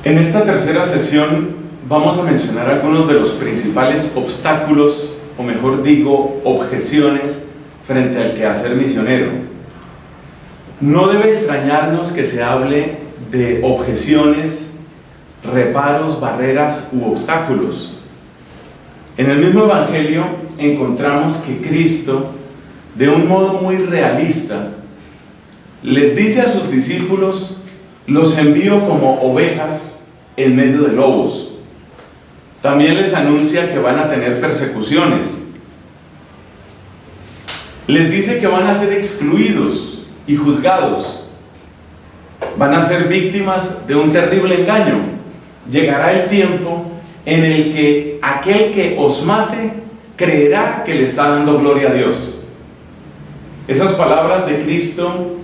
En esta tercera sesión vamos a mencionar algunos de los principales obstáculos, o mejor digo, objeciones frente al quehacer misionero. No debe extrañarnos que se hable de objeciones, reparos, barreras u obstáculos. En el mismo Evangelio encontramos que Cristo, de un modo muy realista, les dice a sus discípulos: los envío como ovejas en medio de lobos. También les anuncia que van a tener persecuciones. Les dice que van a ser excluidos y juzgados. Van a ser víctimas de un terrible engaño. Llegará el tiempo en el que aquel que os mate creerá que le está dando gloria a Dios. Esas palabras de Cristo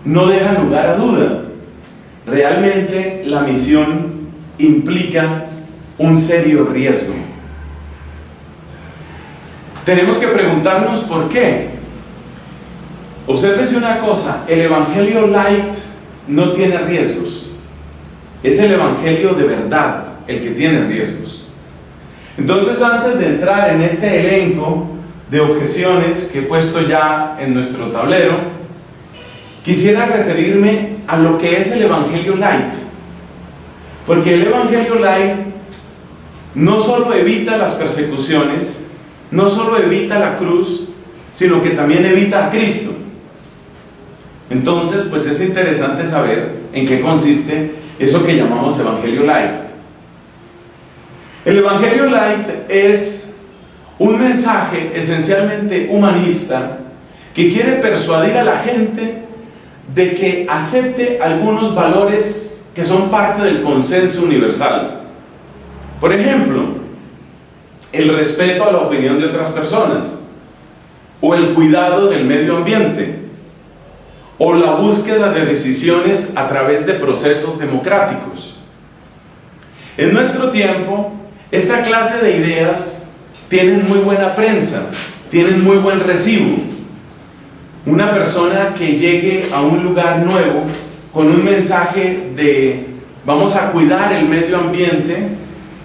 no dejan lugar a duda. Realmente la misión implica un serio riesgo. Tenemos que preguntarnos por qué. Obsérvese una cosa: el Evangelio light no tiene riesgos. Es el Evangelio de verdad el que tiene riesgos. Entonces, antes de entrar en este elenco de objeciones que he puesto ya en nuestro tablero, quisiera referirme a lo que es el Evangelio light. Porque el Evangelio light no solo evita las persecuciones, no solo evita la cruz, sino que también evita a Cristo. Entonces, pues es interesante saber en qué consiste eso que llamamos Evangelio light. El Evangelio light es un mensaje esencialmente humanista que quiere persuadir a la gente de que acepte algunos valores que son parte del consenso universal. Por ejemplo, el respeto a la opinión de otras personas, o el cuidado del medio ambiente, o la búsqueda de decisiones a través de procesos democráticos. En nuestro tiempo, esta clase de ideas tienen muy buena prensa, tienen muy buen recibo. Una persona que llegue a un lugar nuevo con un mensaje de vamos a cuidar el medio ambiente,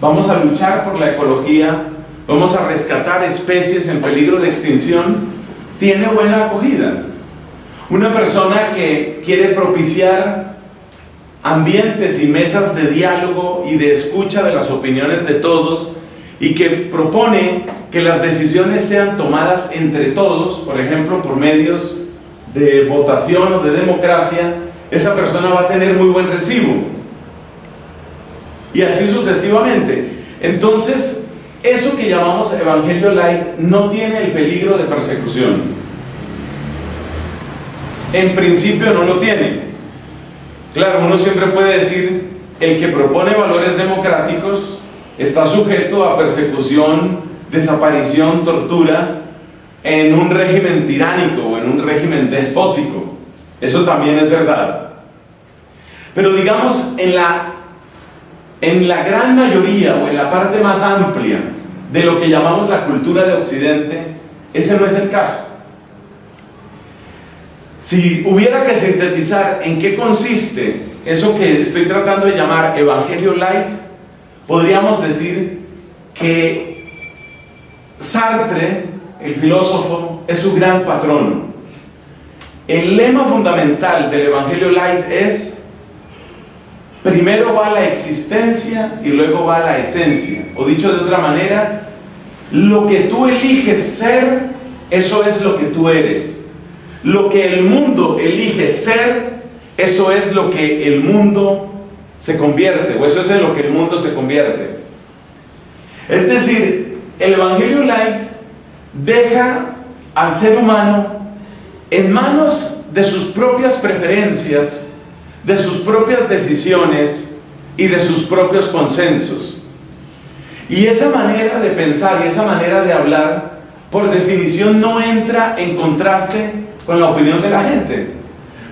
vamos a luchar por la ecología, vamos a rescatar especies en peligro de extinción, tiene buena acogida. Una persona que quiere propiciar ambientes y mesas de diálogo y de escucha de las opiniones de todos, y que propone que las decisiones sean tomadas entre todos, por ejemplo, por medios de votación o de democracia, esa persona va a tener muy buen recibo. Y así sucesivamente. Entonces, eso que llamamos Evangelio light no tiene el peligro de persecución. En principio no lo tiene. Claro, uno siempre puede decir: el que propone valores democráticos está sujeto a persecución, desaparición, tortura en un régimen tiránico o en un régimen despótico. Eso también es verdad. Pero digamos, en la gran mayoría o en la parte más amplia de lo que llamamos la cultura de Occidente, ese no es el caso. Si hubiera que sintetizar en qué consiste eso que estoy tratando de llamar Evangelio light, podríamos decir que Sartre, el filósofo, es su gran patrono. El lema fundamental del Evangelio light es: primero va la existencia y luego va la esencia. O dicho de otra manera, lo que tú eliges ser, eso es lo que tú eres. Lo que el mundo elige ser, eso es lo que el mundo se convierte, o eso es en lo que el mundo se convierte. Es decir, el Evangelio light deja al ser humano en manos de sus propias preferencias, de sus propias decisiones y de sus propios consensos. Y esa manera de pensar y esa manera de hablar, por definición, no entra en contraste con la opinión de la gente.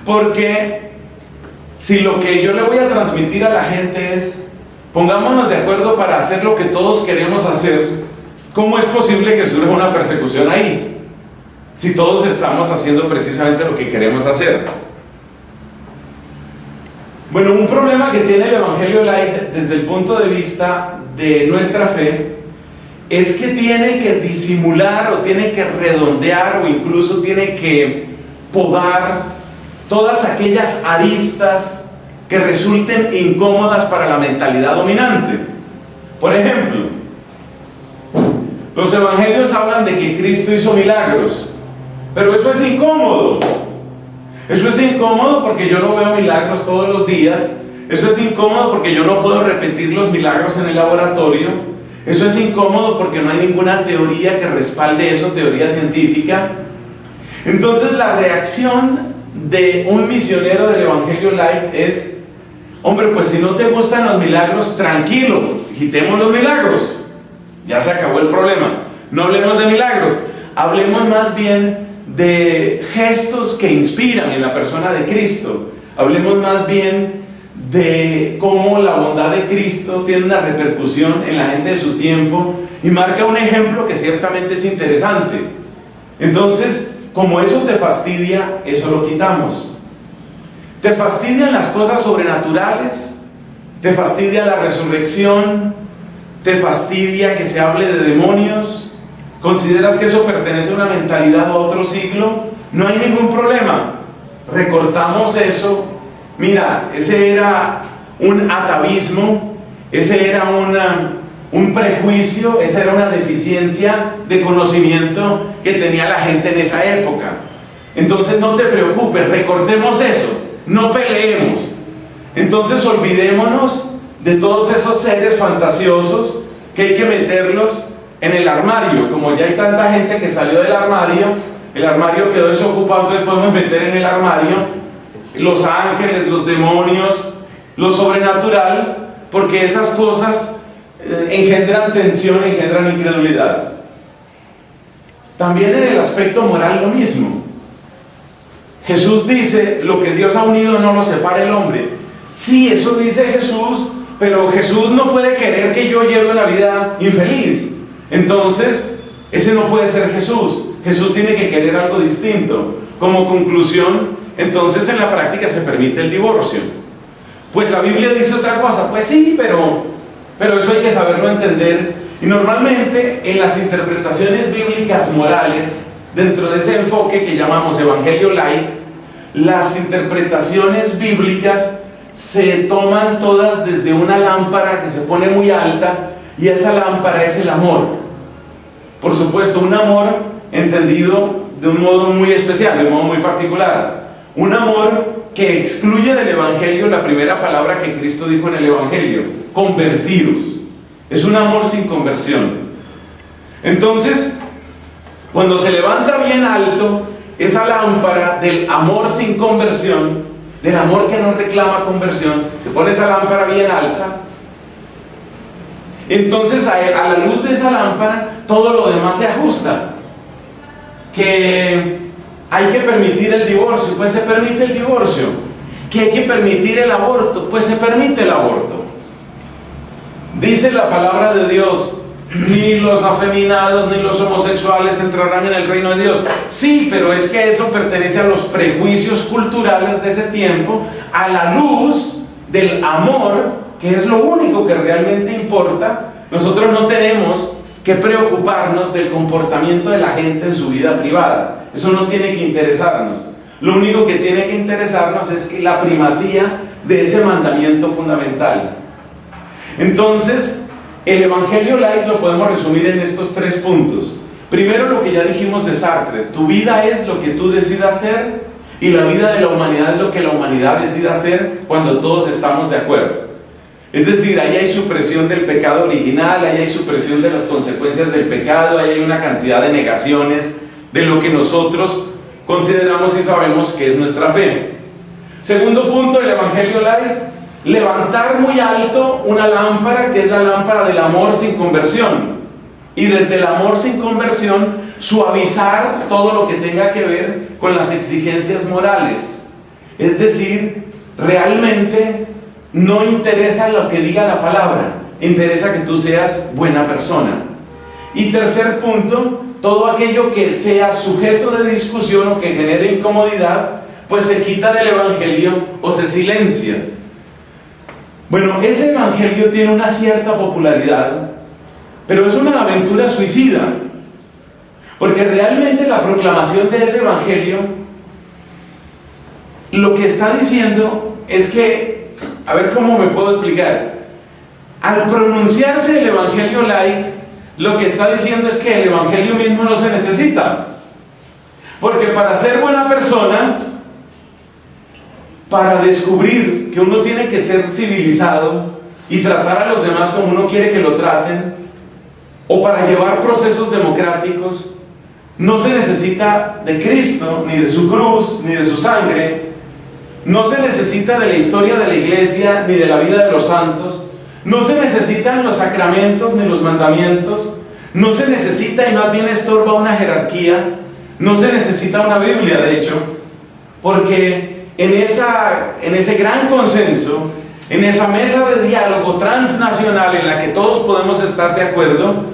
Porque si lo que yo le voy a transmitir a la gente es: pongámonos de acuerdo para hacer lo que todos queremos hacer, ¿cómo es posible que surja una persecución ahí? Si todos estamos haciendo precisamente lo que queremos hacer. Bueno, un problema que tiene el Evangelio Light desde el punto de vista de nuestra fe es que tiene que disimular o tiene que redondear o incluso tiene que podar todas aquellas aristas que resulten incómodas para la mentalidad dominante. Por ejemplo, los evangelios hablan de que Cristo hizo milagros, pero eso es incómodo. Eso es incómodo porque yo no veo milagros todos los días. Eso es incómodo porque yo no puedo repetir los milagros en el laboratorio. Eso es incómodo porque no hay ninguna teoría que respalde eso, teoría científica. Entonces la reacción de un misionero del Evangelio Light es: hombre, pues si no te gustan los milagros, tranquilo, quitemos los milagros. Ya se acabó el problema. No hablemos de milagros, hablemos más bien de gestos que inspiran en la persona de Cristo. Hablemos más bien de cómo la bondad de Cristo tiene una repercusión en la gente de su tiempo y marca un ejemplo que ciertamente es interesante. Entonces, como eso te fastidia, eso lo quitamos. ¿Te fastidian las cosas sobrenaturales? ¿Te fastidia la resurrección? ¿Te fastidia que se hable de demonios? ¿Consideras que eso pertenece a una mentalidad o a otro siglo? No hay ningún problema. Recortamos eso. Mira, ese era un atavismo, ese era un prejuicio, esa era una deficiencia de conocimiento que tenía la gente en esa época. Entonces no te preocupes, recortemos eso, no peleemos. Entonces olvidémonos de todos esos seres fantasiosos que hay que meterlos en el armario. Como ya hay tanta gente que salió del armario, el armario quedó desocupado, entonces podemos meter en el armario los ángeles, los demonios, lo sobrenatural, porque esas cosas engendran tensión, engendran incredulidad. También en el aspecto moral lo mismo. Jesús dice: lo que Dios ha unido no lo separa el hombre. Sí, eso dice Jesús, pero Jesús no puede querer que yo lleve una vida infeliz. Entonces, ese no puede ser Jesús. Jesús tiene que querer algo distinto. Como conclusión, entonces en la práctica se permite el divorcio. Pues la Biblia dice otra cosa. Pues sí, pero eso hay que saberlo entender. Y normalmente en las interpretaciones bíblicas morales, dentro de ese enfoque que llamamos Evangelio Light, las interpretaciones bíblicas se toman todas desde una lámpara que se pone muy alta, y esa lámpara es el amor. Por supuesto, un amor entendido de un modo muy especial, de un modo muy particular. Un amor que excluye del Evangelio la primera palabra que Cristo dijo en el Evangelio: convertiros. Es un amor sin conversión. Entonces, cuando se levanta bien alto esa lámpara del amor sin conversión, del amor que no reclama conversión, se pone esa lámpara bien alta. Entonces a la luz de esa lámpara todo lo demás se ajusta. Que hay que permitir el divorcio, pues se permite el divorcio. Que hay que permitir el aborto, pues se permite el aborto. Dice la palabra de Dios: ni los afeminados ni los homosexuales entrarán en el reino de Dios. Sí, pero es que eso pertenece a los prejuicios culturales de ese tiempo, a la luz del amor, que es lo único que realmente importa. Nosotros no tenemos que preocuparnos del comportamiento de la gente en su vida privada. Eso no tiene que interesarnos. Lo único que tiene que interesarnos es que la primacía de ese mandamiento fundamental. Entonces, el Evangelio Light lo podemos resumir en estos 3 puntos. Primero, lo que ya dijimos de Sartre: tu vida es lo que tú decidas ser, y la vida de la humanidad es lo que la humanidad decida hacer cuando todos estamos de acuerdo. Es decir, ahí hay supresión del pecado original, ahí hay supresión de las consecuencias del pecado, ahí hay una cantidad de negaciones de lo que nosotros consideramos y sabemos que es nuestra fe. Segundo punto del Evangelio Light: levantar muy alto una lámpara que es la lámpara del amor sin conversión, y desde el amor sin conversión suavizar todo lo que tenga que ver con las exigencias morales. Es decir, realmente no interesa lo que diga la palabra, interesa que tú seas buena persona. Y tercer punto: todo aquello que sea sujeto de discusión o que genere incomodidad, pues se quita del Evangelio o se silencia. Bueno, ese evangelio tiene una cierta popularidad, pero es una aventura suicida, porque realmente la proclamación de ese evangelio lo que está diciendo es que, a ver cómo me puedo explicar, al pronunciarse el evangelio light, lo que está diciendo es que el evangelio mismo no se necesita, porque para ser buena persona, para descubrir que uno tiene que ser civilizado y tratar a los demás como uno quiere que lo traten, o para llevar procesos democráticos, no se necesita de Cristo, ni de su cruz, ni de su sangre. No se necesita de la historia de la iglesia, ni de la vida de los santos. No se necesitan los sacramentos, ni los mandamientos. No se necesita, y más bien estorba, una jerarquía. No se necesita una Biblia, de hecho, porque en ese gran consenso, en esa mesa de diálogo transnacional en la que todos podemos estar de acuerdo,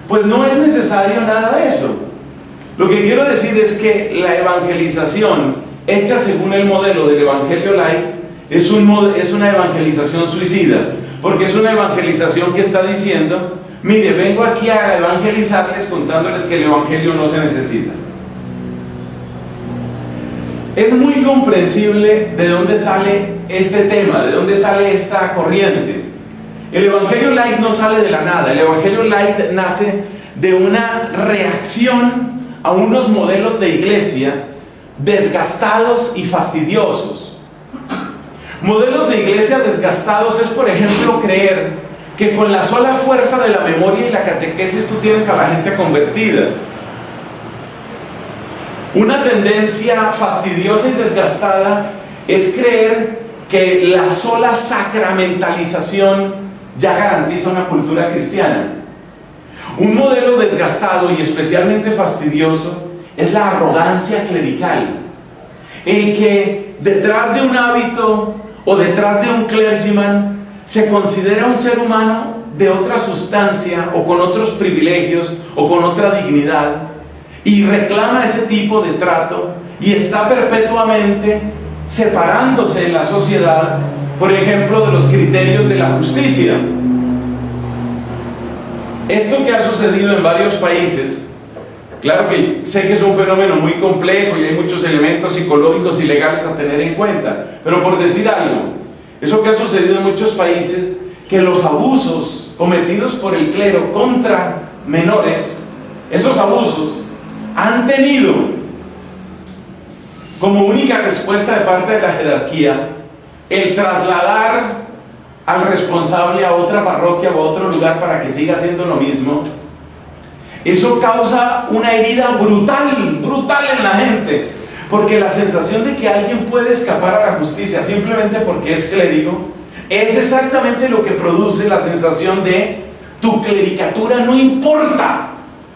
pues no es necesario nada de eso. Lo que quiero decir es que la evangelización hecha según el modelo del Evangelio Light es una evangelización suicida, porque es una evangelización que está diciendo: mire, vengo aquí a evangelizarles contándoles que el Evangelio no se necesita. Es muy comprensible de dónde sale este tema, de dónde sale esta corriente. El Evangelio Light no sale de la nada. El Evangelio Light nace de una reacción a unos modelos de iglesia desgastados y fastidiosos. Modelos de iglesia desgastados es, por ejemplo, creer que con la sola fuerza de la memoria y la catequesis tú tienes a la gente convertida. Una tendencia fastidiosa y desgastada es creer que la sola sacramentalización ya garantiza una cultura cristiana. Un modelo desgastado y especialmente fastidioso es la arrogancia clerical. El que detrás de un hábito o detrás de un clergyman se considera un ser humano de otra sustancia o con otros privilegios o con otra dignidad, y reclama ese tipo de trato y está perpetuamente separándose en la sociedad, por ejemplo, de los criterios de la justicia. Esto que ha sucedido en varios países, claro que sé que es un fenómeno muy complejo y hay muchos elementos psicológicos y legales a tener en cuenta, pero por decir algo, eso que ha sucedido en muchos países, que los abusos cometidos por el clero contra menores, esos abusos han tenido como única respuesta de parte de la jerarquía el trasladar al responsable a otra parroquia o a otro lugar para que siga haciendo lo mismo. Eso causa una herida brutal en la gente, porque la sensación de que alguien puede escapar a la justicia simplemente porque es clérigo es exactamente lo que produce la sensación de: tu clericatura no importa,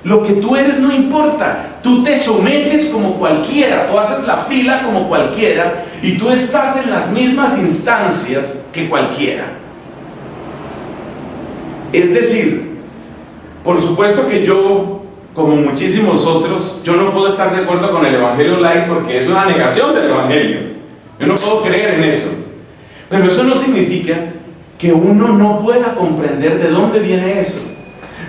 lo que tú eres no importa, tú te sometes como cualquiera, tú haces la fila como cualquiera y tú estás en las mismas instancias que cualquiera. Es decir, por supuesto que yo, como muchísimos otros, yo no puedo estar de acuerdo con el Evangelio Light porque es una negación del Evangelio. Yo no puedo creer en eso. Pero eso no significa que uno no pueda comprender de dónde viene eso.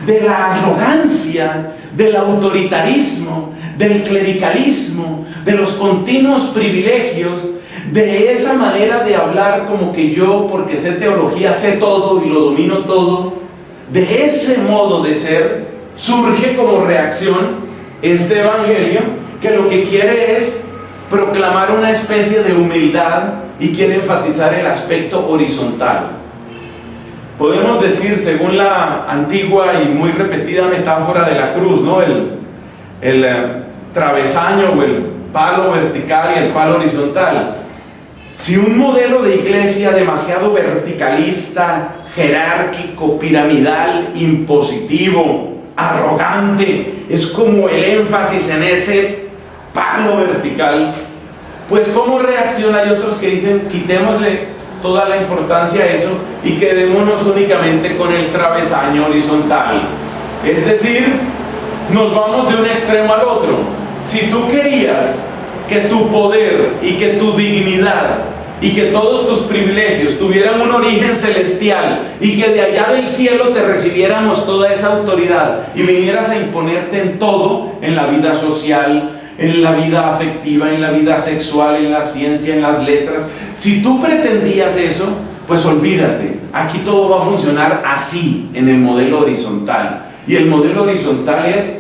De la arrogancia, del autoritarismo, del clericalismo, de los continuos privilegios, de esa manera de hablar como que yo, porque sé teología, sé todo y lo domino todo. De ese modo de ser surge como reacción este evangelio, que lo que quiere es proclamar una especie de humildad y quiere enfatizar el aspecto horizontal. Podemos decir, según la antigua y muy repetida metáfora de la cruz, ¿no? El travesaño o el palo vertical y el palo horizontal. Si un modelo de iglesia demasiado verticalista, jerárquico, piramidal, impositivo, arrogante, es como el énfasis en ese palo vertical, pues ¿cómo reacciona? Hay otros que dicen: quitémosle toda la importancia a eso y quedémonos únicamente con el travesaño horizontal. Es decir, nos vamos de un extremo al otro. Si tú querías que tu poder y que tu dignidad y que todos tus privilegios tuvieran un origen celestial y que de allá del cielo te recibiéramos toda esa autoridad y vinieras a imponerte en todo, en la vida social, en la vida afectiva, en la vida sexual, en la ciencia, en las letras. Si tú pretendías eso, pues olvídate, aquí todo va a funcionar así, en el modelo horizontal. Y el modelo horizontal es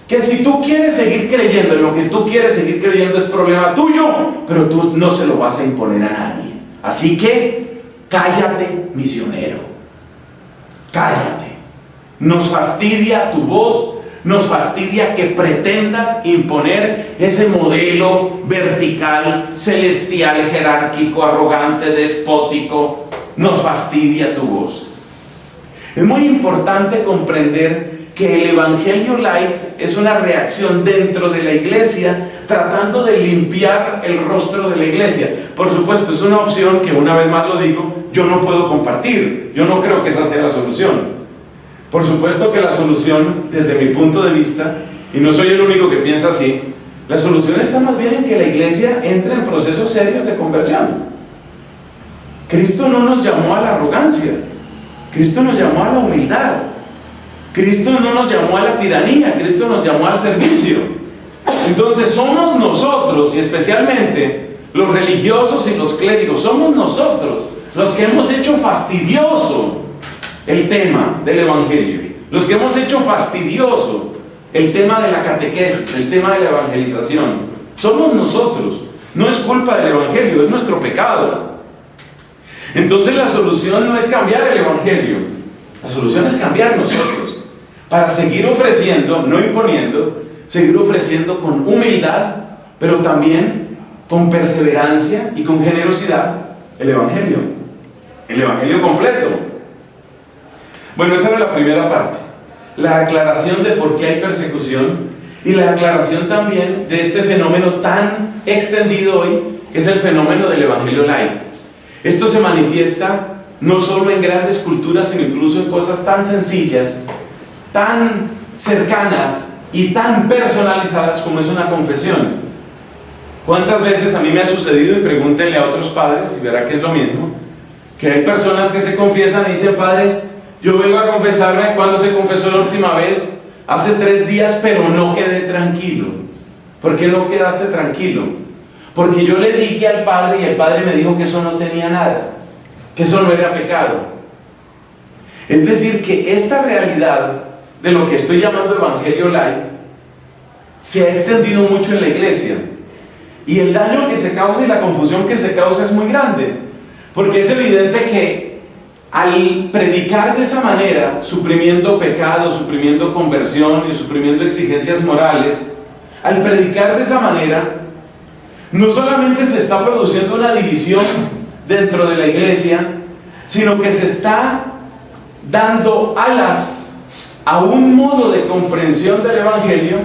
que si tú quieres seguir creyendo en lo que tú quieres seguir creyendo es problema tuyo, pero tú no se lo vas a imponer a nadie. Así que cállate, misionero, cállate. Nos fastidia tu voz, nos fastidia que pretendas imponer ese modelo vertical, celestial, jerárquico, arrogante, despótico. Nos fastidia tu voz. Es muy importante comprender que el Evangelio Light es una reacción dentro de la iglesia tratando de limpiar el rostro de la iglesia. Por supuesto, es una opción que, una vez más lo digo, yo no puedo compartir. Yo no creo que esa sea la solución. Por supuesto que la solución, desde mi punto de vista, y no soy el único que piensa así, la solución está más bien en que la iglesia entre en procesos serios de conversión. Cristo no nos llamó a la arrogancia, Cristo nos llamó a la humildad. Cristo no nos llamó a la tiranía, Cristo nos llamó al servicio. Entonces somos nosotros, y especialmente los religiosos y los clérigos, somos nosotros los que hemos hecho fastidioso el tema del Evangelio, los que hemos hecho fastidioso el tema de la catequesis, el tema de la evangelización. Somos nosotros, no es culpa del Evangelio, es nuestro pecado. Entonces la solución no es cambiar el Evangelio, la solución es cambiar nosotros, para seguir ofreciendo, no imponiendo, seguir ofreciendo con humildad, pero también con perseverancia y con generosidad el Evangelio completo. Bueno, esa era la primera parte, la aclaración de por qué hay persecución y la aclaración también de este fenómeno tan extendido hoy, que es el fenómeno del Evangelio Light. Esto se manifiesta no solo en grandes culturas, sino incluso en cosas tan sencillas, tan cercanas y tan personalizadas como es una confesión. ¿Cuántas veces a mí me ha sucedido, y pregúntenle a otros padres y verá que es lo mismo, que hay personas que se confiesan y dicen: padre, yo vengo a confesarme? ¿Cuándo se confesó la última vez? Hace 3 días, pero no quedé tranquilo. ¿Por qué no quedaste tranquilo? Porque yo le dije al padre y el padre me dijo que eso no tenía nada, que eso no era pecado. Es decir, que esta realidad de lo que estoy llamando Evangelio Light se ha extendido mucho en la iglesia, y el daño que se causa y la confusión que se causa es muy grande, porque es evidente que al predicar de esa manera, suprimiendo pecado, suprimiendo conversión y suprimiendo exigencias morales, al predicar de esa manera, no solamente se está produciendo una división dentro de la iglesia, sino que se está dando alas a un modo de comprensión del Evangelio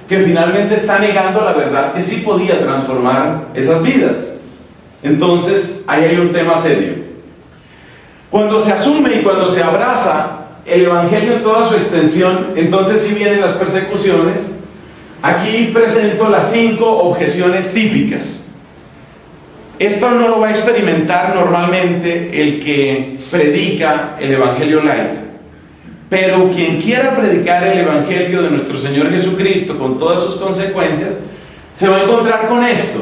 que finalmente está negando la verdad que sí podía transformar esas vidas. Entonces, ahí hay un tema serio. Cuando se asume y cuando se abraza el Evangelio en toda su extensión, entonces sí vienen las persecuciones. Aquí presento las 5 objeciones típicas. Esto no lo va a experimentar normalmente el que predica el Evangelio Light. Pero quien quiera predicar el Evangelio de nuestro Señor Jesucristo con todas sus consecuencias, se va a encontrar con esto.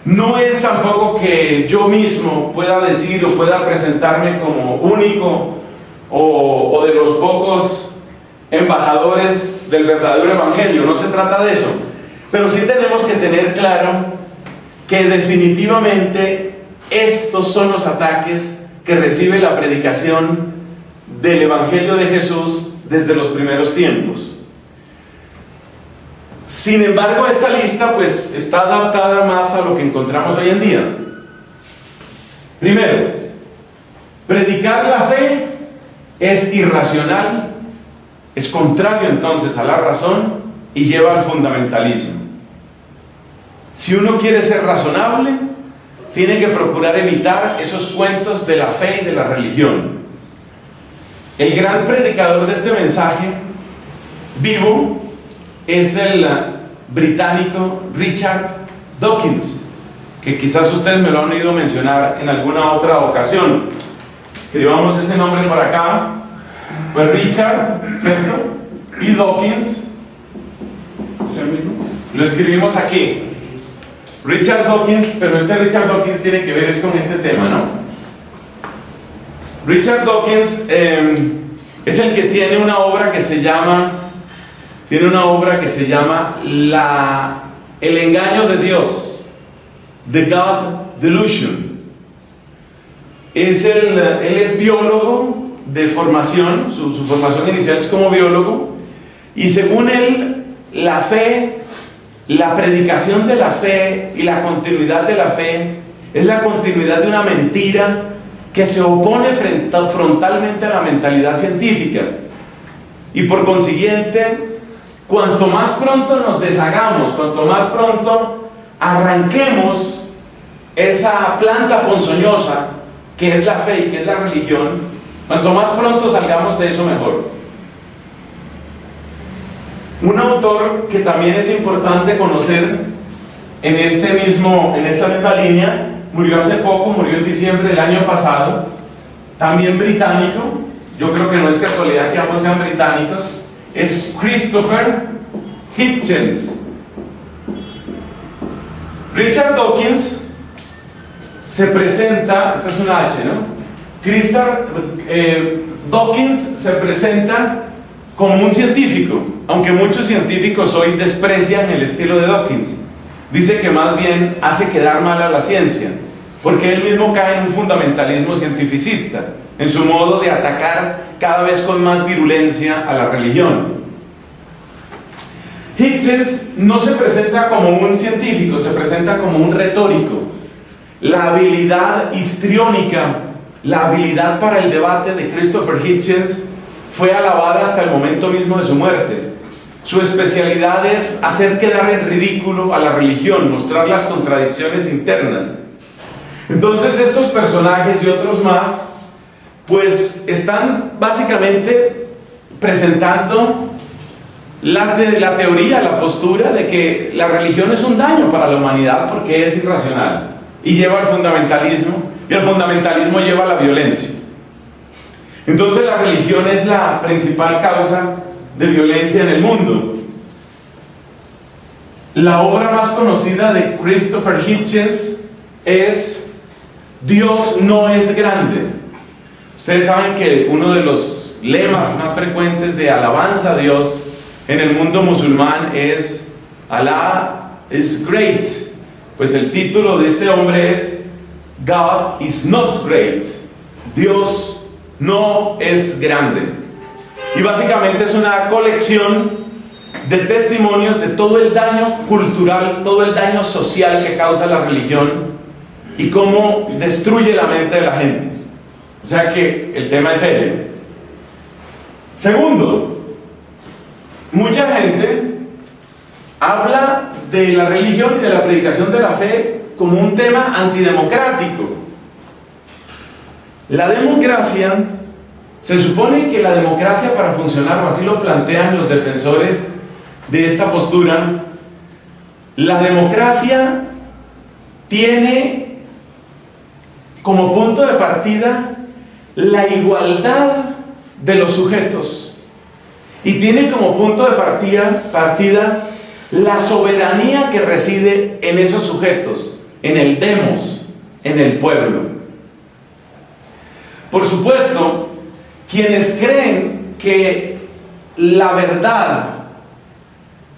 No es tampoco que yo mismo pueda decir o pueda presentarme como único o de los pocos embajadores del verdadero Evangelio, no se trata de eso. Pero sí tenemos que tener claro que definitivamente estos son los ataques que recibe la predicación del Evangelio de Jesús desde los primeros tiempos. Sin embargo, esta lista pues está adaptada más a lo que encontramos hoy en día. Primero, predicar la fe es irracional, es contrario entonces a la razón y lleva al fundamentalismo. Si uno quiere ser razonable, tiene que procurar evitar esos cuentos de la fe y de la religión. El gran predicador de este mensaje vivo es el británico Richard Dawkins. que quizás ustedes me lo han oído mencionar en alguna otra ocasión. Escribamos ese nombre por acá. Pues Richard, ¿cierto? Y Dawkins. ¿Es el mismo? Lo escribimos aquí. Richard Dawkins, pero este Richard Dawkins tiene que ver es con este tema, ¿no? Richard Dawkins es el que tiene una obra que se llama El engaño de Dios, The God Delusion. Él es biólogo de formación, su formación inicial es como biólogo, y según él, la fe, la predicación de la fe y la continuidad de la fe es la continuidad de una mentira que se opone frontalmente a la mentalidad científica. Y por consiguiente, cuanto más pronto nos deshagamos, cuanto más pronto arranquemos esa planta ponzoñosa que es la fe y que es la religión, cuanto más pronto salgamos de eso, mejor. Un autor que también es importante conocer en esta misma línea, murió hace poco, murió en diciembre del año pasado, también británico, yo creo que no es casualidad que ambos sean británicos, es Christopher Hitchens. Richard Dawkins se presenta, esta es una H, ¿no? Dawkins se presenta como un científico, aunque muchos científicos hoy desprecian el estilo de Dawkins. Dice que más bien hace quedar mal a la ciencia, porque él mismo cae en un fundamentalismo cientificista, en su modo de atacar cada vez con más virulencia a la religión. Hitchens no se presenta como un científico, se presenta como un retórico. La habilidad histriónica, la habilidad para el debate de Christopher Hitchens fue alabada hasta el momento mismo de su muerte. Su especialidad es hacer quedar en ridículo a la religión, mostrar las contradicciones internas. Entonces estos personajes y otros más, pues están básicamente presentando la teoría, la postura de que la religión es un daño para la humanidad porque es irracional y lleva al fundamentalismo, y el fundamentalismo lleva a la violencia. Entonces la religión es la principal causa de violencia en el mundo. La obra más conocida de Christopher Hitchens es Dios no es grande. Ustedes saben que uno de los lemas más frecuentes de alabanza a Dios en el mundo musulmán es Allah is great. Pues el título de este hombre es God is not great. Dios no es grande. Y básicamente es una colección de testimonios de todo el daño cultural, todo el daño social que causa la religión y cómo destruye la mente de la gente. O sea que el tema es serio. Segundo, mucha gente habla de la religión y de la predicación de la fe como un tema antidemocrático. La democracia, se supone que la democracia, para funcionar, o así lo plantean los defensores de esta postura, la democracia tiene como punto de partida la igualdad de los sujetos y tiene como punto de partida la soberanía que reside en esos sujetos, en el demos, en el pueblo. Por supuesto, quienes creen que la verdad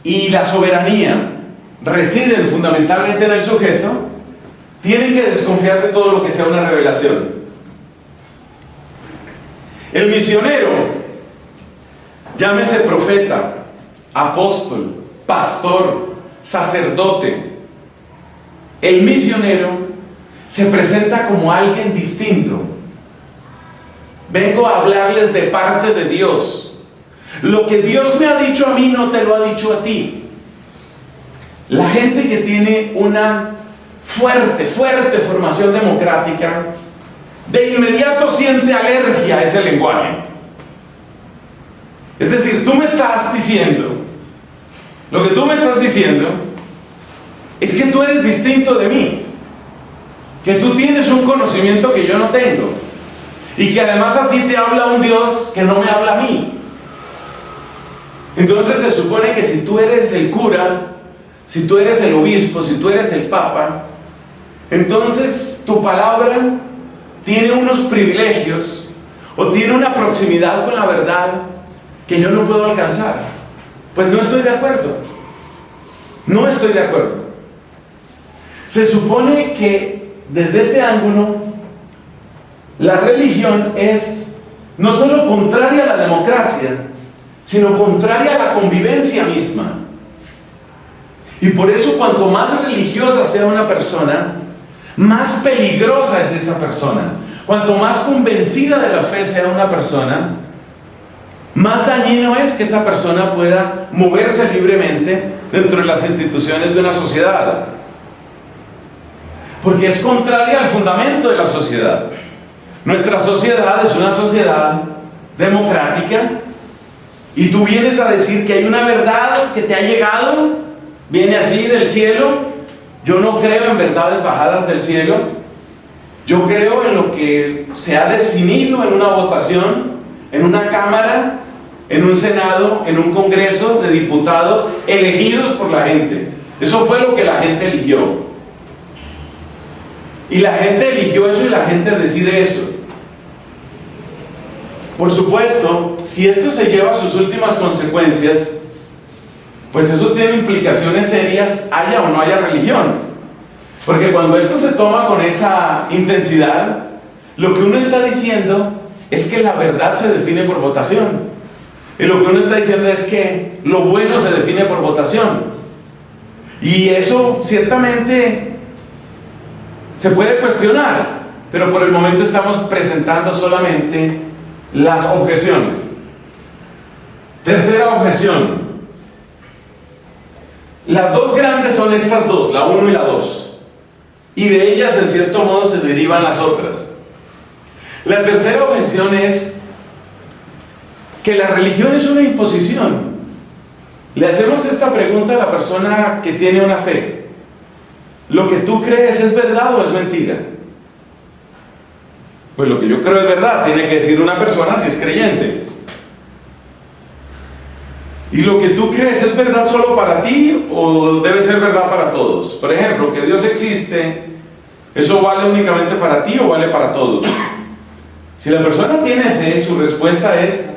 y la soberanía residen fundamentalmente en el sujeto, tienen que desconfiar de todo lo que sea una revelación. El misionero, llámese profeta, apóstol, pastor, sacerdote, el misionero se presenta como alguien distinto. Vengo a hablarles de parte de Dios. Lo que Dios me ha dicho a mí no te lo ha dicho a ti. La gente que tiene una fuerte formación democrática, de inmediato siente alergia a ese lenguaje. Es decir, tú me estás diciendo, lo que tú me estás diciendo es que tú eres distinto de mí. que tú tienes un conocimiento que yo no tengo, y que además a ti te habla un Dios que no me habla a mí. Entonces se supone que si tú eres el cura, si tú eres el obispo, si tú eres el papa, entonces tu palabra tiene unos privilegios o tiene una proximidad con la verdad que yo no puedo alcanzar. Pues no estoy de acuerdo. No estoy de acuerdo. Se supone que desde este ángulo la religión es no solo contraria a la democracia, sino contraria a la convivencia misma. Y por eso cuanto más religiosa sea una persona, más peligrosa es esa persona. Cuanto más convencida de la fe sea una persona, más dañino es que esa persona pueda moverse libremente dentro de las instituciones de una sociedad. Porque es contraria al fundamento de la sociedad. Nuestra sociedad es una sociedad democrática, y tú vienes a decir que hay una verdad que te ha llegado, viene así del cielo. Yo no creo en verdades bajadas del cielo. Yo creo en lo que se ha definido en una votación, en una cámara, en un senado, en un congreso de diputados elegidos por la gente. Eso fue lo que la gente eligió. Y la gente eligió eso y la gente decide eso. Por supuesto, si esto se lleva a sus últimas consecuencias, pues eso tiene implicaciones serias, haya o no haya religión. Porque cuando esto se toma con esa intensidad, lo que uno está diciendo es que la verdad se define por votación. Y lo que uno está diciendo es que lo bueno se define por votación. Y eso ciertamente se puede cuestionar, pero por el momento estamos presentando solamente las objeciones. Tercera objeción. Las dos grandes son estas dos, la 1 y la 2. Y de ellas en cierto modo se derivan las otras. La tercera objeción es que la religión es una imposición. Le hacemos esta pregunta a la persona que tiene una fe: ¿lo que tú crees es verdad o es mentira? Pues lo que yo creo es verdad, tiene que decir una persona si es creyente. ¿Y lo que tú crees es verdad solo para ti o debe ser verdad para todos? Por ejemplo, que Dios existe, ¿eso vale únicamente para ti o vale para todos? Si la persona tiene fe, su respuesta es: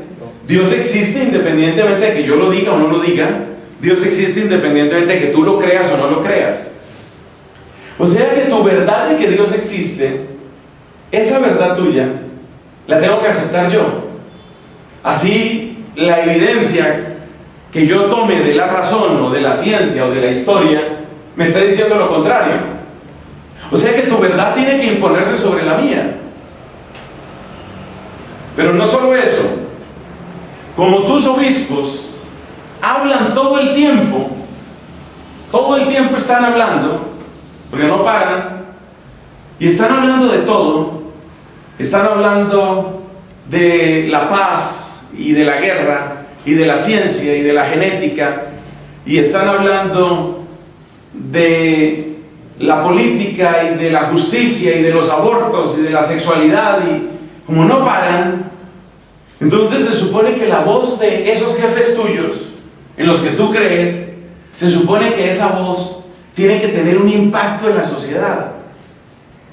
Dios existe independientemente de que yo lo diga o no lo diga. Dios existe independientemente de que tú lo creas o no lo creas. O sea que tu verdad de que Dios existe, esa verdad tuya, la tengo que aceptar yo. Así, la evidencia que yo tome de la razón o de la ciencia o de la historia me está diciendo lo contrario. O sea que tu verdad tiene que imponerse sobre la mía. Pero no solo eso. Como tus obispos hablan todo el tiempo están hablando, porque no paran, y están hablando de todo. Están hablando de la paz y de la guerra y de la ciencia y de la genética, y están hablando de la política y de la justicia y de los abortos y de la sexualidad, y como no paran, entonces se supone que la voz de esos jefes tuyos en los que tú crees, se supone que esa voz tiene que tener un impacto en la sociedad.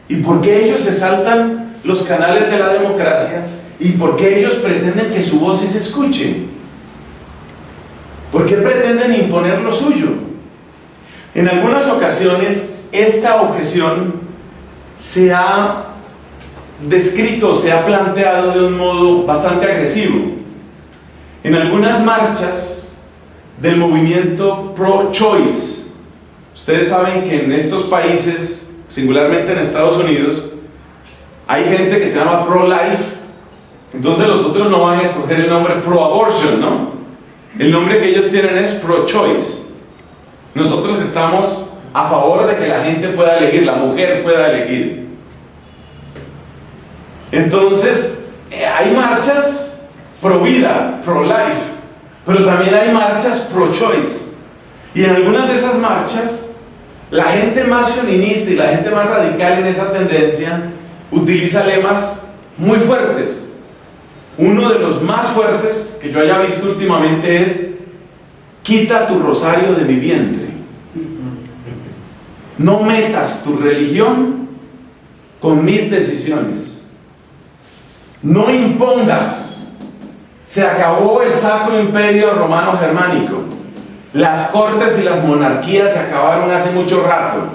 ¿Y por qué ellos se saltan los canales de la democracia? ¿Y por qué ellos pretenden que su voz sí se escuche? ¿Por qué pretenden imponer lo suyo? En algunas ocasiones esta objeción se ha descrito, se ha planteado de un modo bastante agresivo. En algunas marchas del movimiento pro-choice, ustedes saben que en estos países, singularmente en Estados Unidos, hay gente que se llama pro-life. Entonces los otros no van a escoger el nombre pro-abortion, ¿no? El nombre que ellos tienen es pro-choice. Nosotros estamos a favor de que la gente pueda elegir, la mujer pueda elegir. Entonces, hay marchas pro-vida, pro-life, pero también hay marchas pro-choice. Y en algunas de esas marchas, La gente más feminista y la gente más radical en esa tendencia utiliza lemas muy fuertes. Uno de los más fuertes que yo haya visto últimamente es: quita tu rosario de mi vientre. No metas tu religión con mis decisiones. No impongas. Se acabó el Sacro Imperio Romano Germánico. Las cortes y las monarquías se acabaron hace mucho rato.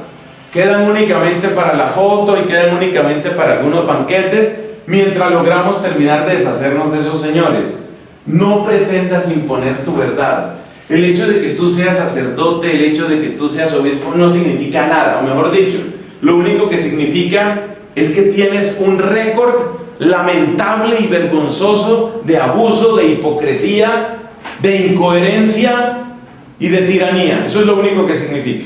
Quedan únicamente para la foto y quedan únicamente para algunos banquetes, mientras logramos terminar de deshacernos de esos señores. No pretendas imponer tu verdad. El hecho de que tú seas sacerdote, el hecho de que tú seas obispo, no significa nada. O mejor dicho, lo único que significa es que tienes un récord lamentable y vergonzoso de abuso, de hipocresía, de incoherencia y de tiranía. Eso es lo único que significa.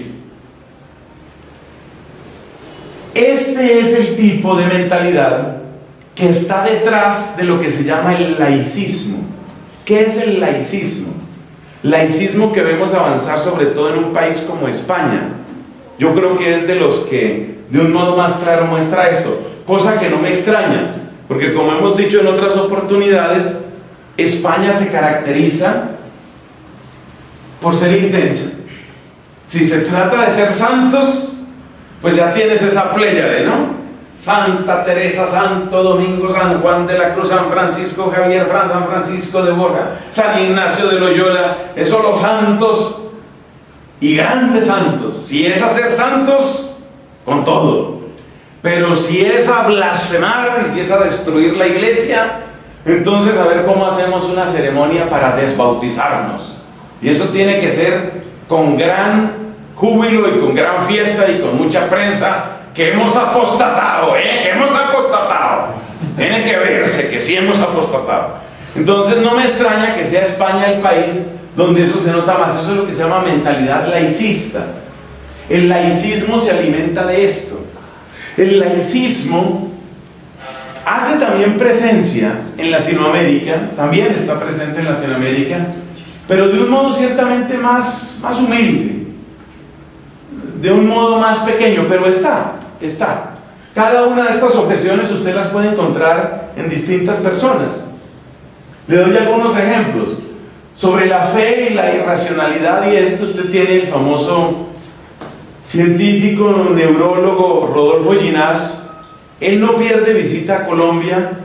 Este es el tipo de mentalidad que está detrás de lo que se llama el laicismo. ¿Qué es el laicismo? Laicismo que vemos avanzar sobre todo en un país como España. Yo creo que es de los que de un modo más claro muestra esto, cosa que no me extraña, porque como hemos dicho en otras oportunidades, España se caracteriza por ser intensa. Si se trata de ser santos, pues ya tienes esa pléyade, ¿no? Santa Teresa, Santo Domingo, San Juan de la Cruz, San Francisco Javier, San Francisco de Borja, San Ignacio de Loyola. Esos los santos y grandes santos. Si es a ser santos, con todo. Pero si es a blasfemar y si es a destruir la iglesia, entonces a ver cómo hacemos una ceremonia para desbautizarnos. Y eso tiene que ser con gran júbilo y con gran fiesta y con mucha prensa, que hemos apostatado, que hemos apostatado. Tiene que verse que sí hemos apostatado. Entonces no me extraña que sea España el país donde eso se nota más. Eso es lo que se llama mentalidad laicista. El laicismo se alimenta de esto. El laicismo hace también presencia en Latinoamérica, también está presente en Latinoamérica, pero de un modo ciertamente más humilde, de un modo más pequeño, pero está. Cada una de estas objeciones usted las puede encontrar en distintas personas. Le doy algunos ejemplos. Sobre la fe y la irracionalidad y esto, usted tiene el famoso científico neurólogo Rodolfo Ginás. Él no pierde visita a Colombia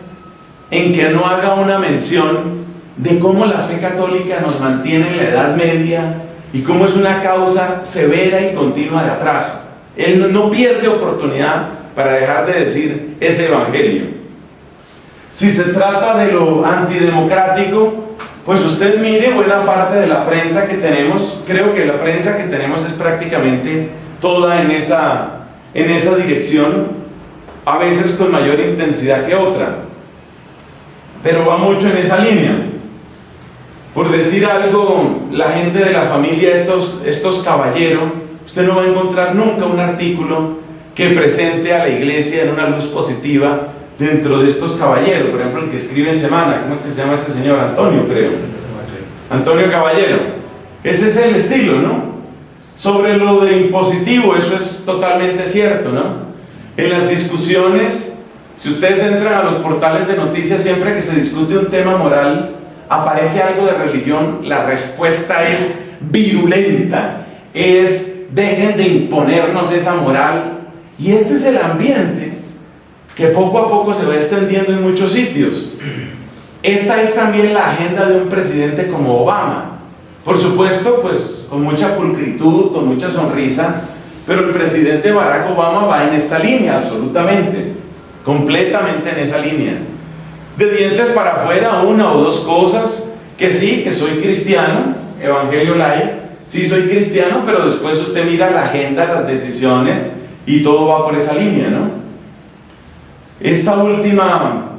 en que no haga una mención de cómo la fe católica nos mantiene en la Edad Media y cómo es una causa severa y continua de atraso. Él no pierde oportunidad para dejar de decir ese evangelio. Si se trata de lo antidemocrático, pues usted mire buena parte de la prensa que tenemos. Creo que la prensa que tenemos es prácticamente toda en esa dirección, a veces con mayor intensidad que otra, pero va mucho en esa línea. Por decir algo, la gente de la familia, estos caballeros, usted no va a encontrar nunca un artículo que presente a la iglesia en una luz positiva dentro de estos caballeros. Por ejemplo, el que escribe en Semana, ¿cómo es que se llama ese señor? Antonio, creo. Antonio Caballero. Ese es el estilo, ¿no? Sobre lo de impositivo, eso es totalmente cierto, ¿no? En las discusiones, si ustedes entran a los portales de noticias, siempre que se discute un tema moral, aparece algo de religión, la respuesta es virulenta, es dejen de imponernos esa moral. Y este es el ambiente que poco a poco se va extendiendo en muchos sitios. Esta es también la agenda de un presidente como Obama. Por supuesto, pues con mucha pulcritud, con mucha sonrisa, pero el presidente Barack Obama va en esta línea, absolutamente, completamente en esa línea. De dientes para afuera, una o dos cosas, que sí, que soy cristiano, evangelio light, sí soy cristiano, pero después usted mira la agenda, las decisiones, y todo va por esa línea, ¿no? Esta última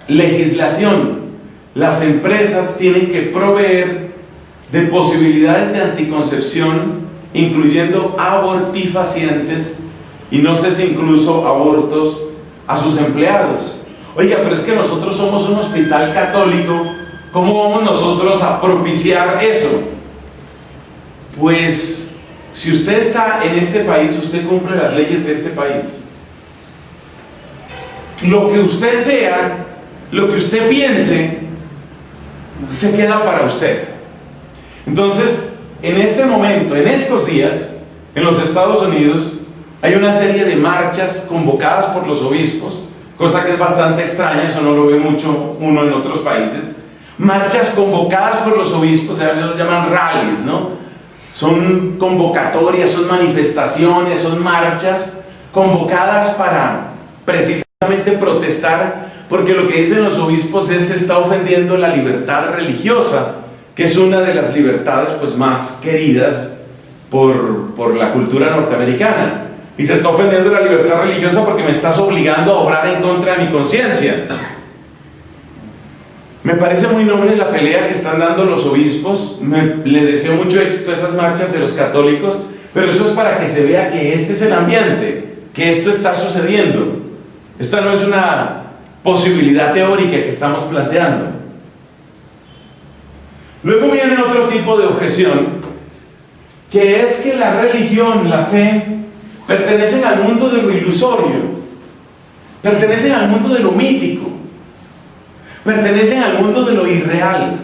legislación, las empresas tienen que proveer de posibilidades de anticoncepción, incluyendo abortifacientes, y no sé si incluso abortos, a sus empleados. Oiga, pero es que nosotros somos un hospital católico, ¿cómo vamos nosotros a propiciar eso? Pues si usted está en este país, usted cumple las leyes de este país. Lo que usted sea, lo que usted piense, se queda para usted. Entonces, en este momento, en estos días, en los Estados Unidos, hay una serie de marchas convocadas por los obispos, cosa que es bastante extraña, eso no lo ve mucho uno en otros países. Marchas convocadas por los obispos, ellos llaman rallies, ¿no? Son convocatorias, son manifestaciones, son marchas convocadas para precisamente protestar, porque lo que dicen los obispos es: se está ofendiendo la libertad religiosa, que es una de las libertades pues más queridas por la cultura norteamericana. Y se está ofendiendo la libertad religiosa porque me estás obligando a obrar en contra de mi conciencia. Me parece muy noble la pelea que están dando los obispos. Le deseo mucho éxito a esas marchas de los católicos, pero eso es para que se vea que este es el ambiente, que esto está sucediendo. Esta no es una posibilidad teórica que estamos planteando. Luego viene otro tipo de objeción, que es que la religión, la fe, pertenecen al mundo de lo ilusorio, pertenecen al mundo de lo mítico, pertenecen al mundo de lo irreal.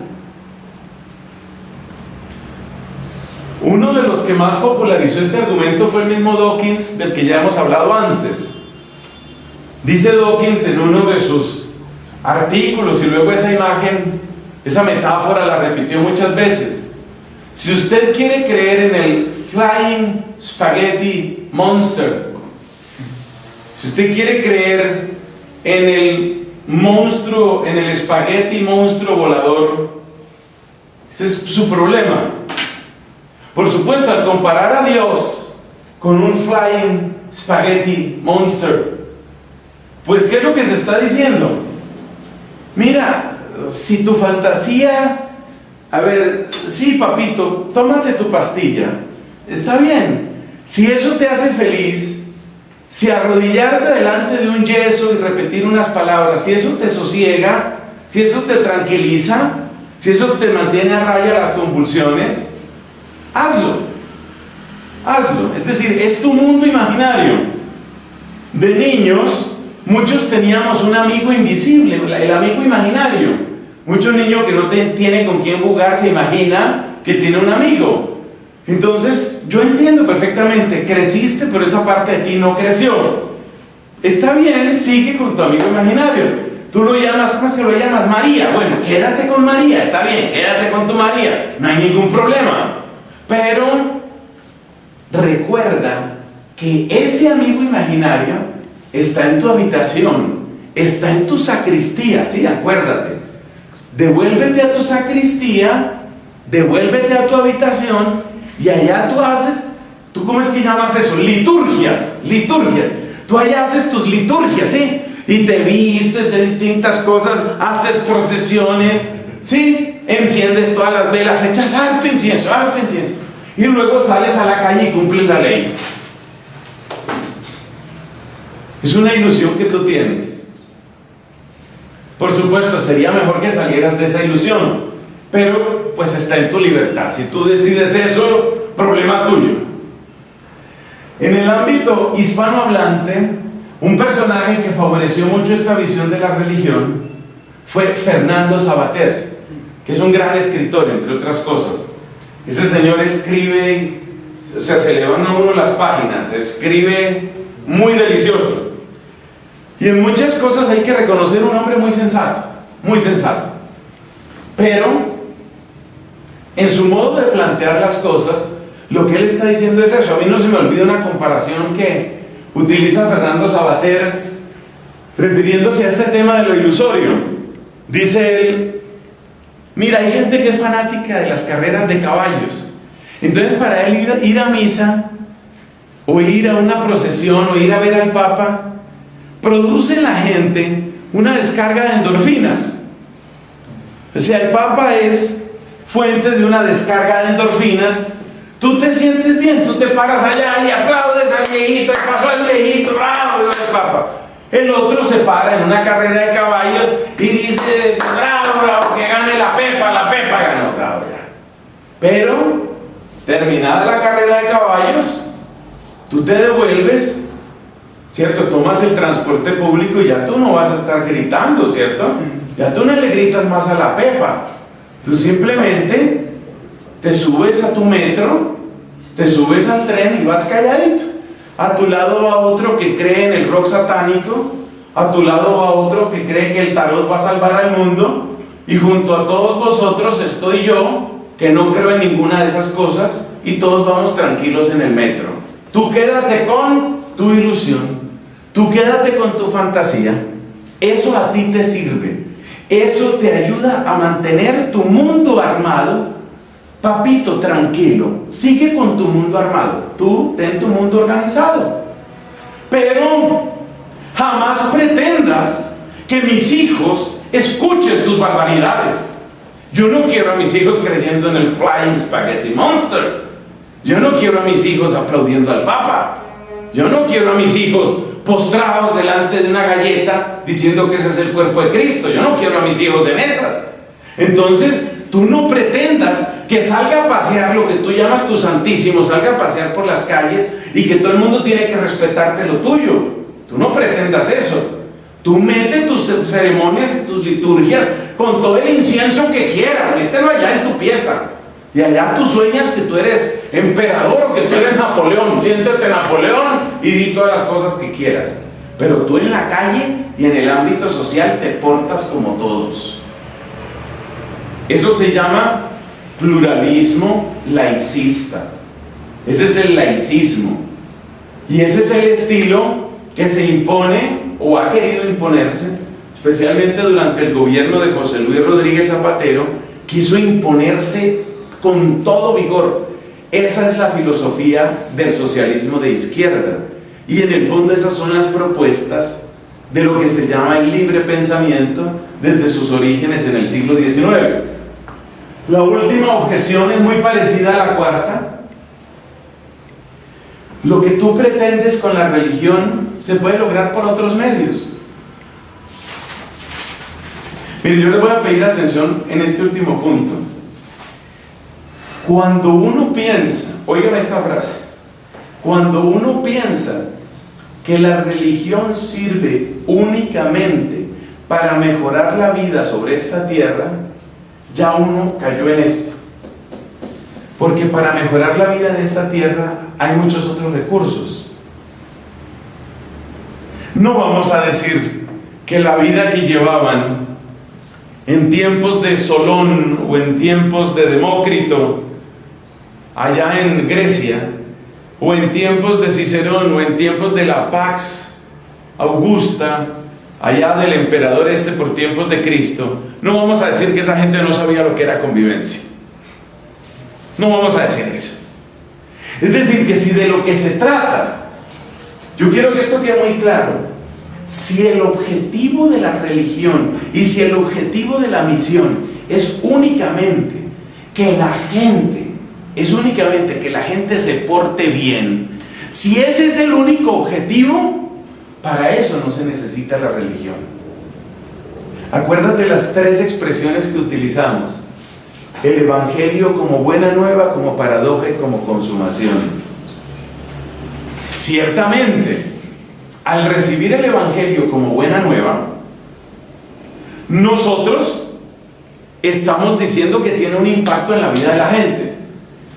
Uno de los que más popularizó este argumento fue el mismo Dawkins, del que ya hemos hablado antes. Dice Dawkins en uno de sus artículos, y luego esa imagen, esa metáfora la repitió muchas veces: si usted quiere creer en el Flying Spaghetti Monster, si usted quiere creer en el monstruo, en el espagueti monstruo volador, ese es su problema. Por supuesto, al comparar a Dios con un Flying Spaghetti Monster, pues ¿qué es lo que se está diciendo? Mira, si tu fantasía, a ver, sí, papito, tómate tu pastilla, está bien. Si eso te hace feliz, si arrodillarte delante de un yeso y repetir unas palabras, si eso te sosiega, si eso te tranquiliza, si eso te mantiene a raya las convulsiones, hazlo. Hazlo. Es decir, es tu mundo imaginario. De niños, muchos teníamos un amigo invisible, el amigo imaginario. Muchos niños que no tienen con quién jugar se imagina que tiene un amigo. Entonces, yo entiendo perfectamente, creciste, pero esa parte de ti no creció. Está bien, sigue con tu amigo imaginario. Tú lo llamas, ¿cómo es que lo llamas? María. Bueno, quédate con María, está bien, quédate con tu María, no hay ningún problema. Pero recuerda que ese amigo imaginario está en tu habitación, está en tu sacristía, ¿sí? Acuérdate. Devuélvete a tu sacristía, devuélvete a tu habitación, y allá tú haces, ¿tú cómo es que llamas eso? Liturgias. Tú allá haces tus liturgias, ¿sí? Y te vistes de distintas cosas, haces procesiones, ¿sí? Enciendes todas las velas, echas harto incienso. Y luego sales a la calle y cumples la ley. Es una ilusión que tú tienes. Por supuesto, sería mejor que salieras de esa ilusión, pero pues está en tu libertad. Si tú decides eso, problema tuyo. En el ámbito hispanohablante, un personaje que favoreció mucho esta visión de la religión fue Fernando Savater, que es un gran escritor, entre otras cosas. Ese señor escribe, o sea, se le van a uno las páginas, escribe muy delicioso. Y en muchas cosas hay que reconocer un hombre muy sensato. Pero en su modo de plantear las cosas, lo que él está diciendo es eso. A mí no se me olvida una comparación que utiliza Fernando Savater refiriéndose a este tema de lo ilusorio. Dice él: mira, hay gente que es fanática de las carreras de caballos. Entonces, para él ir a misa, o ir a una procesión, o ir a ver al Papa, produce en la gente una descarga de endorfinas. O sea, el Papa es fuente de una descarga de endorfinas. Tú te sientes bien, tú te paras allá y aplaudes al viejito, y pasó el viejito, bravo, el Papa. El otro se para en una carrera de caballos y dice: bravo, que gane la Pepa ganó, bravo ya. Pero terminada la carrera de caballos, tú te devuelves, ¿cierto? Tomas el transporte público y ya tú no vas a estar gritando, ¿cierto? Ya tú no le gritas más a la pepa. Tú simplemente te subes a tu metro, te subes al tren y vas calladito. A tu lado va otro que cree en el rock satánico, a tu lado va otro que cree que el tarot va a salvar al mundo, y junto a todos vosotros estoy yo, que no creo en ninguna de esas cosas, y todos vamos tranquilos en el metro. Tú quédate con tu ilusión, tú quédate con tu fantasía. Eso a ti te sirve, eso te ayuda a mantener tu mundo armado. Papito, tranquilo, sigue con tu mundo armado, tú ten tu mundo organizado, pero jamás pretendas que mis hijos escuchen tus barbaridades. Yo no quiero a mis hijos creyendo en el Flying Spaghetti Monster. Yo no quiero a mis hijos aplaudiendo al Papa. Yo no quiero a mis hijos postrados delante de una galleta diciendo que ese es el cuerpo de Cristo. Yo no quiero a mis hijos en esas. Entonces, tú no pretendas que salga a pasear lo que tú llamas tu santísimo, salga a pasear por las calles y que todo el mundo tiene que respetarte lo tuyo. Tú no pretendas eso. Tú mete tus ceremonias y tus liturgias con todo el incienso que quieras, mételo allá en tu pieza. Y allá tú sueñas que tú eres emperador o que tú eres Napoleón. Siéntate Napoleón y di todas las cosas que quieras. Pero tú en la calle y en el ámbito social te portas como todos. Eso se llama pluralismo laicista. Ese es el laicismo. Y ese es el estilo que se impone o ha querido imponerse, especialmente durante el gobierno de José Luis Rodríguez Zapatero. Quiso imponerse con todo vigor. Esa es la filosofía del socialismo de izquierda. Y en el fondo esas son las propuestas de lo que se llama el libre pensamiento desde sus orígenes en el siglo XIX. La última objeción es muy parecida a la cuarta. Lo que tú pretendes con la religión se puede lograr por otros medios. Miren, yo les voy a pedir atención en este último punto. Cuando uno piensa, oigan esta frase, cuando uno piensa que la religión sirve únicamente para mejorar la vida sobre esta tierra, ya uno cayó en esto. Porque para mejorar la vida en esta tierra hay muchos otros recursos. No vamos a decir que la vida que llevaban en tiempos de Solón o en tiempos de Demócrito allá en Grecia, o en tiempos de Cicerón, o en tiempos de la Pax Augusta allá del emperador por tiempos de Cristo, no vamos a decir que esa gente no sabía lo que era convivencia. No vamos a decir eso. Es decir, que si de lo que se trata, yo quiero que esto quede muy claro, si el objetivo de la religión y si el objetivo de la misión es únicamente que la gente se porte bien, si ese es el único objetivo, para eso no se necesita la religión. Acuérdate las tres expresiones que utilizamos: el evangelio como buena nueva, como paradoja y como consumación. Ciertamente, al recibir el evangelio como buena nueva, nosotros estamos diciendo que tiene un impacto en la vida de la gente.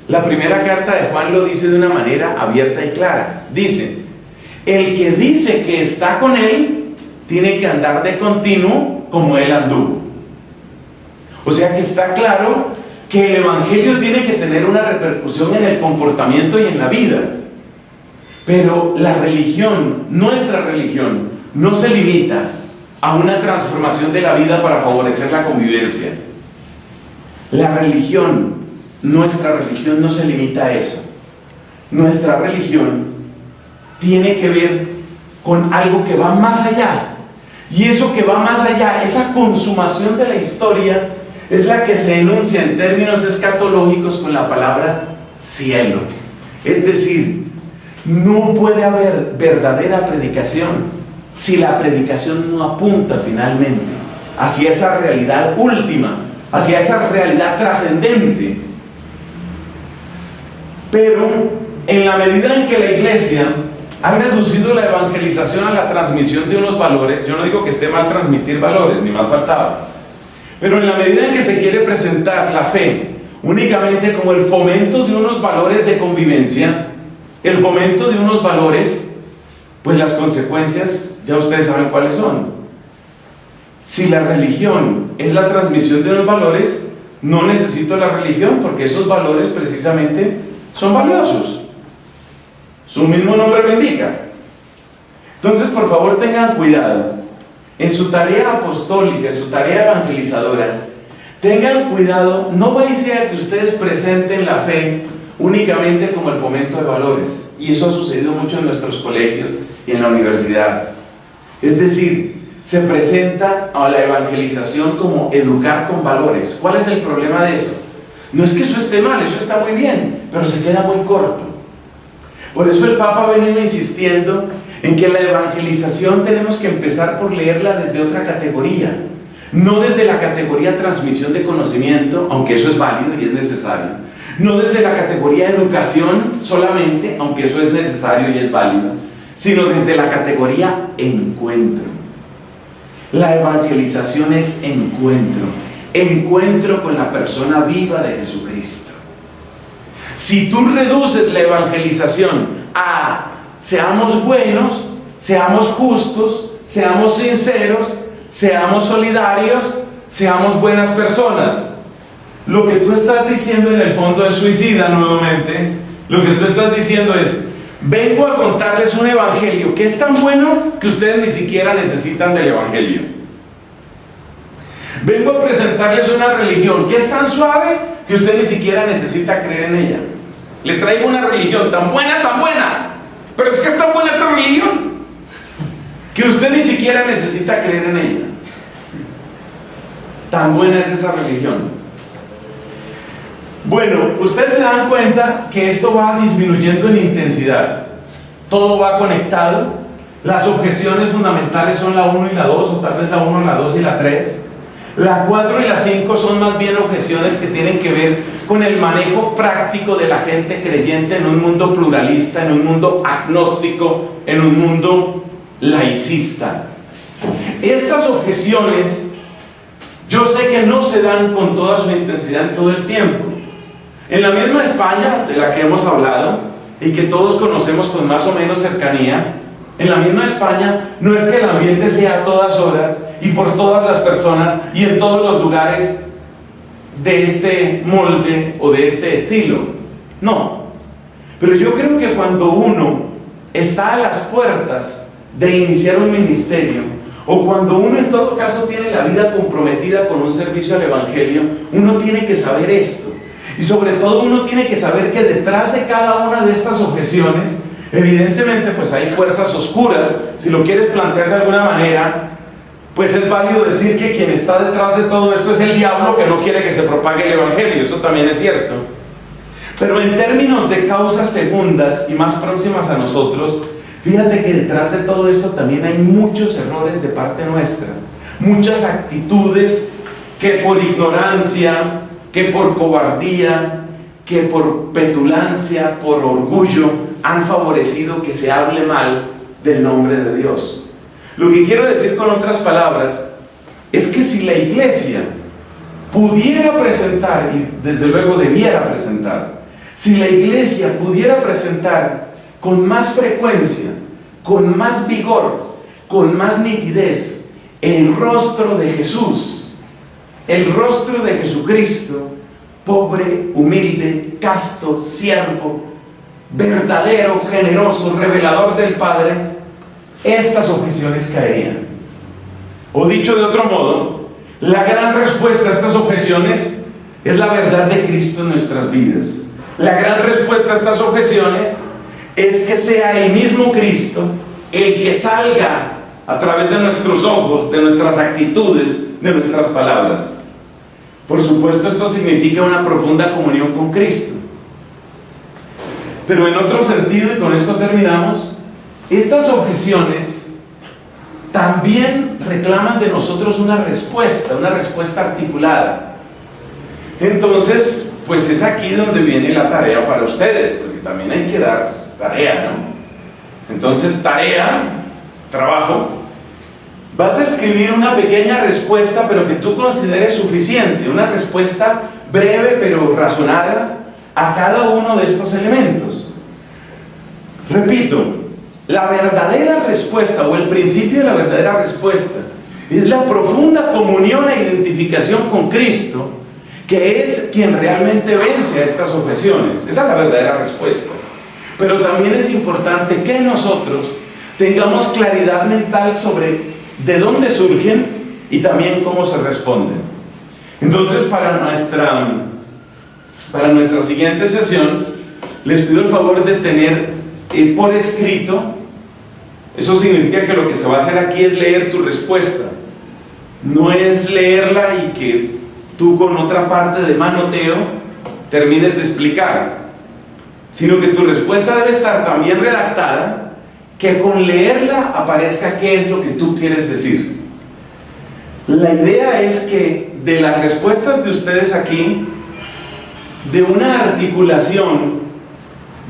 La primera carta de Juan lo dice de una manera abierta y clara. Dice: el que dice que está con él tiene que andar de continuo como él anduvo. O sea que está claro que el evangelio tiene que tener una repercusión en el comportamiento y en la vida. Pero la religión, nuestra religión, no se limita a una transformación de la vida para favorecer la convivencia. La religión, nuestra religión, no se limita a eso. Nuestra religión tiene que ver con algo que va más allá. Y eso que va más allá, esa consumación de la historia, es la que se enuncia en términos escatológicos con la palabra cielo. Es decir, no puede haber verdadera predicación si la predicación no apunta finalmente hacia esa realidad última, hacia esa realidad trascendente. Pero en la medida en que la iglesia ha reducido la evangelización a la transmisión de unos valores, yo no digo que esté mal transmitir valores, ni más faltaba, pero en la medida en que se quiere presentar la fe únicamente como el fomento de unos valores de convivencia, el fomento de unos valores, pues las consecuencias ya ustedes saben cuáles son. Si la religión es la transmisión de unos valores, no necesito la religión, porque esos valores precisamente son valiosos. Su mismo nombre lo indica. Entonces, por favor, tengan cuidado. En su tarea apostólica, en su tarea evangelizadora, tengan cuidado, no vaya a ser que ustedes presenten la fe únicamente como el fomento de valores. Y eso ha sucedido mucho en nuestros colegios y en la universidad. Es decir, se presenta a la evangelización como educar con valores. ¿Cuál es el problema de eso? No es que eso esté mal, eso está muy bien, pero se queda muy corto. Por eso el Papa ha venido insistiendo en que la evangelización tenemos que empezar por leerla desde otra categoría, no desde la categoría transmisión de conocimiento, aunque eso es válido y es necesario, no desde la categoría educación solamente, aunque eso es necesario y es válido, sino desde la categoría encuentro. La evangelización es encuentro, encuentro con la persona viva de Jesucristo. Si tú reduces la evangelización a seamos buenos, seamos justos, seamos sinceros, seamos solidarios, seamos buenas personas, lo que tú estás diciendo en el fondo es suicida nuevamente. Lo que tú estás diciendo es: vengo a contarles un evangelio que es tan bueno que ustedes ni siquiera necesitan del evangelio. Vengo a presentarles una religión que es tan suave que usted ni siquiera necesita creer en ella. Le traigo una religión tan buena, pero es que es tan buena esta religión que usted ni siquiera necesita creer en ella. Tan buena es esa religión. Bueno, ustedes se dan cuenta que esto va disminuyendo en intensidad. Todo va conectado. Las objeciones fundamentales son la 1 y la 2, o tal vez la 1, la 2 y la 3. La 4 y la 5 son más bien objeciones que tienen que ver con el manejo práctico de la gente creyente en un mundo pluralista, en un mundo agnóstico, en un mundo laicista. Estas objeciones, yo sé que no se dan con toda su intensidad en todo el tiempo. En la misma España de la que hemos hablado y que todos conocemos con más o menos cercanía, en la misma España no es que el ambiente sea a todas horas y por todas las personas y en todos los lugares de este molde o de este estilo. No. Pero yo creo que cuando uno está a las puertas de iniciar un ministerio, o cuando uno en todo caso tiene la vida comprometida con un servicio al Evangelio, uno tiene que saber esto. Y sobre todo uno tiene que saber que detrás de cada una de estas objeciones, evidentemente pues hay fuerzas oscuras. Si lo quieres plantear de alguna manera, pues es válido decir que quien está detrás de todo esto es el diablo, que no quiere que se propague el Evangelio. Eso también es cierto. Pero en términos de causas segundas y más próximas a nosotros, fíjate que detrás de todo esto también hay muchos errores de parte nuestra, muchas actitudes que por ignorancia, que por cobardía, que por petulancia, por orgullo, han favorecido que se hable mal del nombre de Dios. Lo que quiero decir con otras palabras es que si la iglesia pudiera presentar, y desde luego debiera presentar, si la iglesia pudiera presentar con más frecuencia, con más vigor, con más nitidez, el rostro de Jesús, el rostro de Jesucristo, pobre, humilde, casto, siervo, verdadero, generoso, revelador del Padre, estas objeciones caerían. O dicho de otro modo, la gran respuesta a estas objeciones es la verdad de Cristo en nuestras vidas. La gran respuesta a estas objeciones es que sea el mismo Cristo el que salga a través de nuestros ojos, de nuestras actitudes, de nuestras palabras. Por supuesto, esto significa una profunda comunión con Cristo. Pero en otro sentido, y con esto terminamos, estas objeciones también reclaman de nosotros una respuesta articulada. Entonces, pues es aquí donde viene la tarea para ustedes, porque también hay que dar tarea, ¿no? Entonces, tarea, trabajo. Vas a escribir una pequeña respuesta, pero que tú consideres suficiente, una respuesta breve pero razonada a cada uno de estos elementos. Repito, la verdadera respuesta o el principio de la verdadera respuesta es la profunda comunión e identificación con Cristo, que es quien realmente vence a estas objeciones. Esa es la verdadera respuesta. Pero también es importante que nosotros tengamos claridad mental sobre de dónde surgen y también cómo se responden. Entonces, para nuestra siguiente sesión, les pido el favor de tener por escrito. Eso significa que lo que se va a hacer aquí es leer tu respuesta. No es leerla y que tú con otra parte de manoteo termines de explicar, sino que tu respuesta debe estar tan bien redactada que con leerla aparezca qué es lo que tú quieres decir. La idea es que de las respuestas de ustedes aquí, de una articulación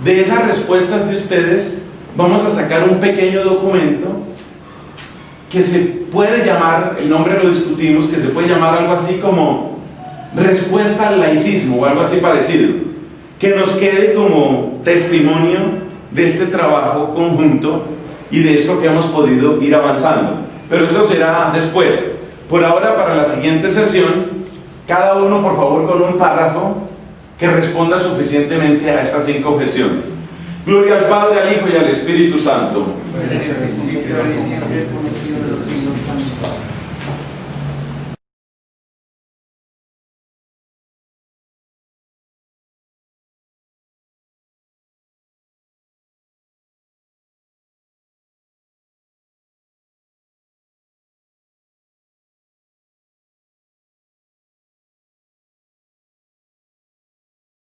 de esas respuestas de ustedes, vamos a sacar un pequeño documento que se puede llamar, el nombre lo discutimos, que se puede llamar algo así como respuesta al laicismo o algo así parecido, que nos quede como testimonio de este trabajo conjunto y de esto que hemos podido ir avanzando. Pero eso será después. Por ahora, para la siguiente sesión, cada uno por favor con un párrafo que responda suficientemente a estas 5 objeciones. Gloria al Padre, al Hijo y al Espíritu Santo.